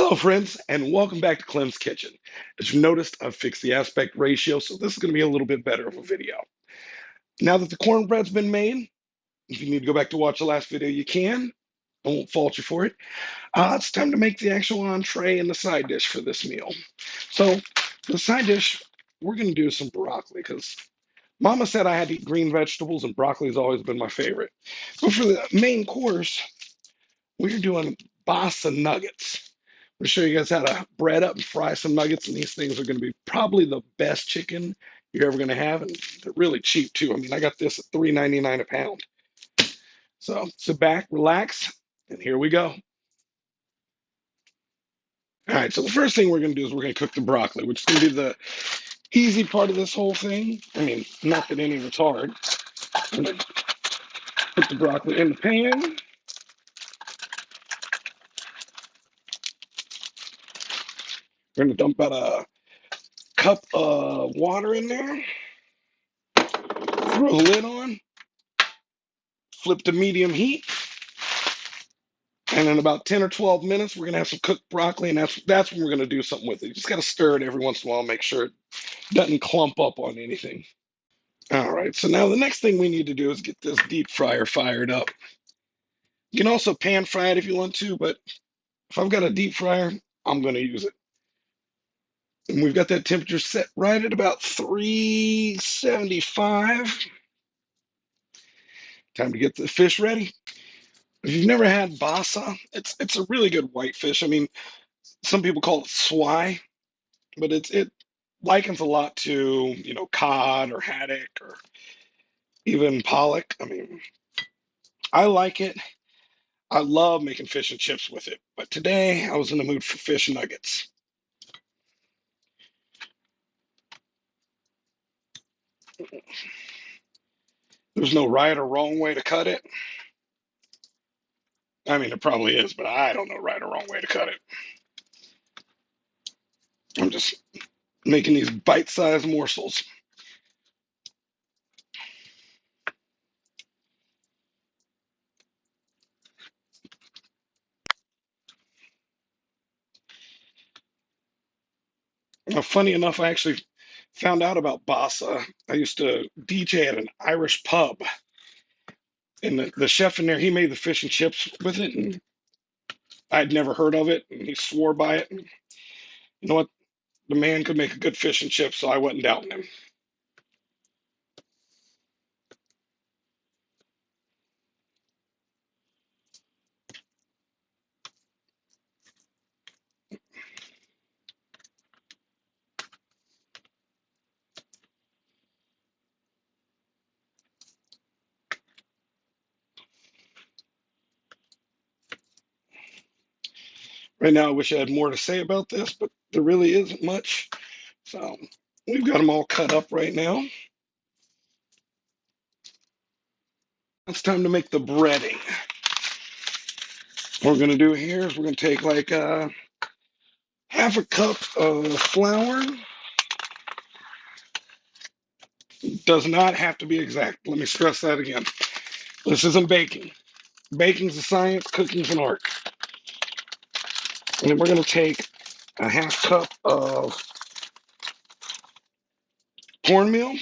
Hello, friends, and welcome back to Clem's Kitchen. As you noticed, I've fixed the aspect ratio, so this is going to be a little bit better of a video. Now that the cornbread's been made, if you need to go back to watch the last video, you can. I won't fault you for it. It's time to make the actual entree and the side dish for this meal. So, the side dish, we're going to do some broccoli because Mama said I had to eat green vegetables, and broccoli has always been my favorite. But for the main course, we're doing Basa nuggets. I'm gonna show you guys how to bread up and fry some nuggets, and these things are gonna be probably the best chicken you're ever gonna have, and they're really cheap too. I mean, I got this at $3.99 a pound. So sit back, relax, and here we go. All right, so the first thing we're gonna do is we're gonna cook the broccoli, which is gonna be the easy part of this whole thing. I mean, not that any of it's hard. I'm gonna put the broccoli in the pan. We're gonna dump about a cup of water in there. Throw the lid on. Flip to medium heat. And in about 10 or 12 minutes, we're gonna have some cooked broccoli, and that's when we're gonna do something with it. You just gotta stir it every once in a while, make sure it doesn't clump up on anything. All right, so now the next thing we need to do is get this deep fryer fired up. You can also pan fry it if you want to, but if I've got a deep fryer, I'm gonna use it. And we've got that temperature set right at about 375. Time to get the fish ready. If you've never had basa, it's a really good white fish. I mean, some people call it swai, but it likens a lot to cod or haddock or even pollock. I mean, I like it. I love making fish and chips with it, but today I was in the mood for fish nuggets. There's no right or wrong way to cut it. I mean, it probably is, but I don't know right or wrong way to cut it. I'm just making these bite-sized morsels. Now, funny enough, I actually found out about Basa. I used to DJ at an Irish pub, and the chef in there, he made the fish and chips with it, and I'd never heard of it, and he swore by it. And you know what? The man could make a good fish and chips, so I wasn't doubting him. Right now, I wish I had more to say about this, but there really isn't much. So we've got them all cut up right now. It's time to make the breading. What we're going to do here is we're going to take like half a cup of flour. Does not have to be exact. Let me stress that again. This isn't baking. Baking's a science, cooking's an art. And then we're going to take a half cup of cornmeal.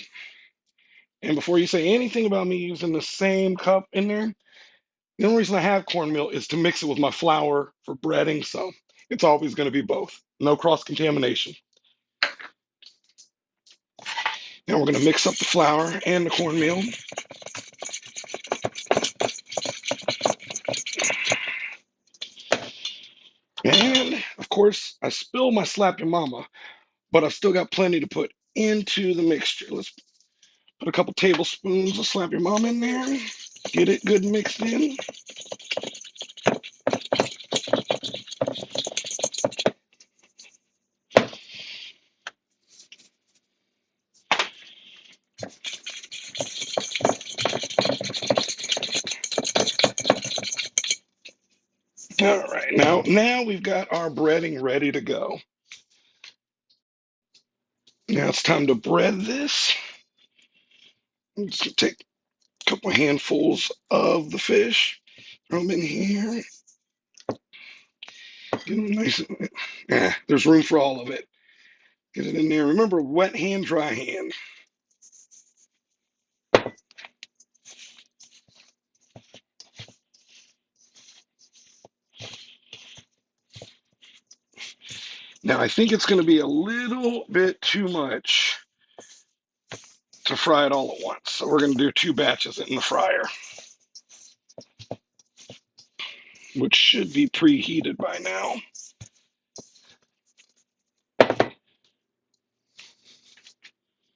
And before you say anything about me using the same cup in there, the only reason I have cornmeal is to mix it with my flour for breading. So it's always going to be both. No cross contamination. Now we're going to mix up the flour and the cornmeal. And of course, I spilled my slap your mama, but I've still got plenty to put into the mixture. Let's put a couple tablespoons of slap your mama in there. Get it good mixed in. All right, now we've got our breading ready to go. Now it's time to bread this. I'm just gonna take a couple handfuls of the fish, throw them in here. Get them nice and, there's room for all of it. Get it in there. Remember, wet hand, dry hand. Now, I think it's going to be a little bit too much to fry it all at once. So we're going to do 2 batches in the fryer, which should be preheated by now.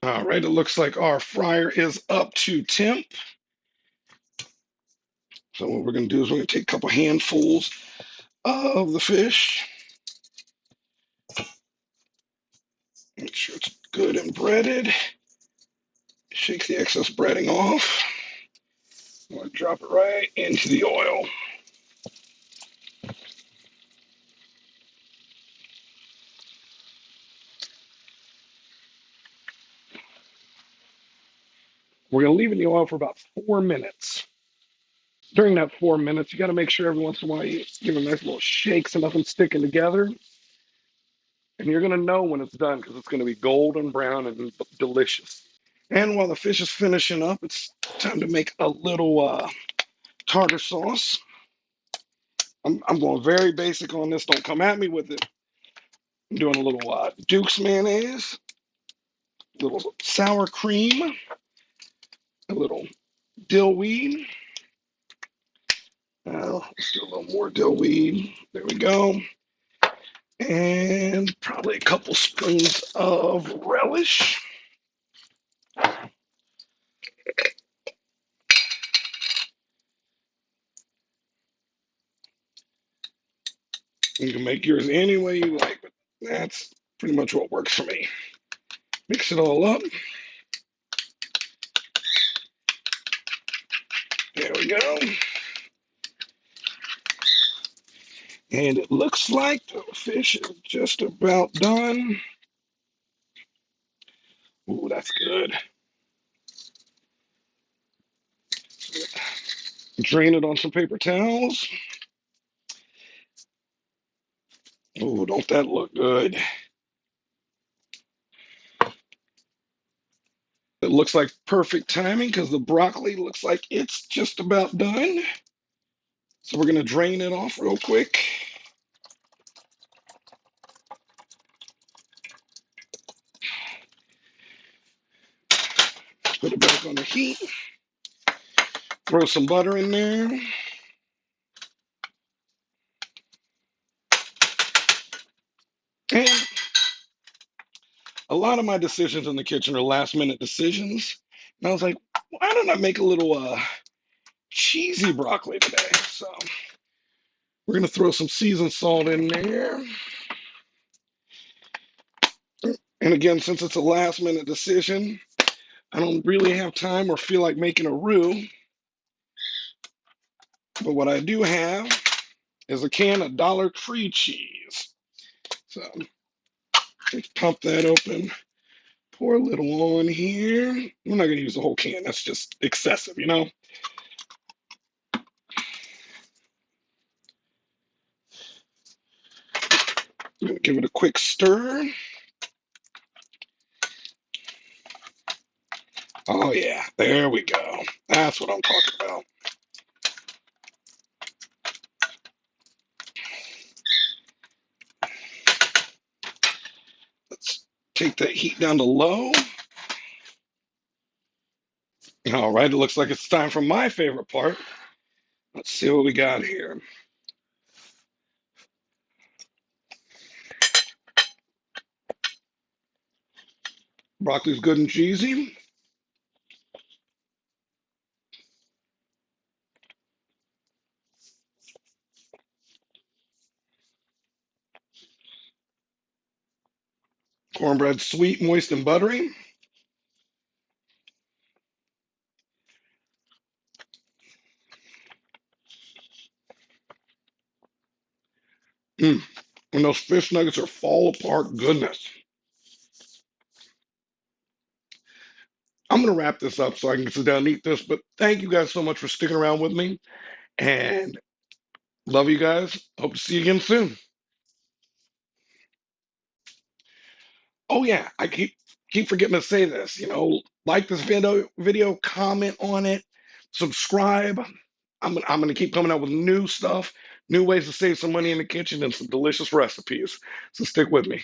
All right, it looks like our fryer is up to temp. So what we're going to do is we're going to take a couple handfuls of the fish. Make sure it's good and breaded. Shake the excess breading off. I'm going to drop it right into the oil. We're going to leave it in the oil for about 4 minutes. During that 4 minutes, you got to make sure every once in a while you give it a nice little shake so nothing's sticking together. And you're going to know when it's done because it's going to be golden brown and delicious. And while the fish is finishing up, it's time to make a little tartar sauce. I'm going very basic on this. Don't come at me with it. I'm doing a little Duke's mayonnaise, a little sour cream, a little dill weed. Let's do a little more dill weed. There we go. And probably a couple spoons of relish. You can make yours any way you like, but that's pretty much what works for me. Mix it all up. There we go. And it looks like the fish is just about done. Ooh, that's good. Drain it on some paper towels. Ooh, don't that look good? It looks like perfect timing because the broccoli looks like it's just about done. So we're going to drain it off real quick. Put it back on the heat. Throw some butter in there. And a lot of my decisions in the kitchen are last minute decisions. And I was like, why don't I make a little cheesy broccoli today? So we're going to throw some seasoned salt in there. And again, since it's a last minute decision, I don't really have time or feel like making a roux. But what I do have is a can of Dollar Tree cheese. So let's pump that open. Pour a little on here. We're not going to use the whole can. That's just excessive, you know? I'm going to give it a quick stir. Oh, yeah. There we go. That's what I'm talking about. Let's take that heat down to low. All right. It looks like it's time for my favorite part. Let's see what we got here. Broccoli's good and cheesy. Cornbread sweet, moist, and buttery. Mm. And those fish nuggets are fall apart goodness. I'm going to wrap this up so I can sit down and eat this. But thank you guys so much for sticking around with me. And love you guys. Hope to see you again soon. Oh yeah, I keep forgetting to say this. Like this video, comment on it, subscribe. I'm gonna keep coming out with new stuff, new ways to save some money in the kitchen, and some delicious recipes. So stick with me.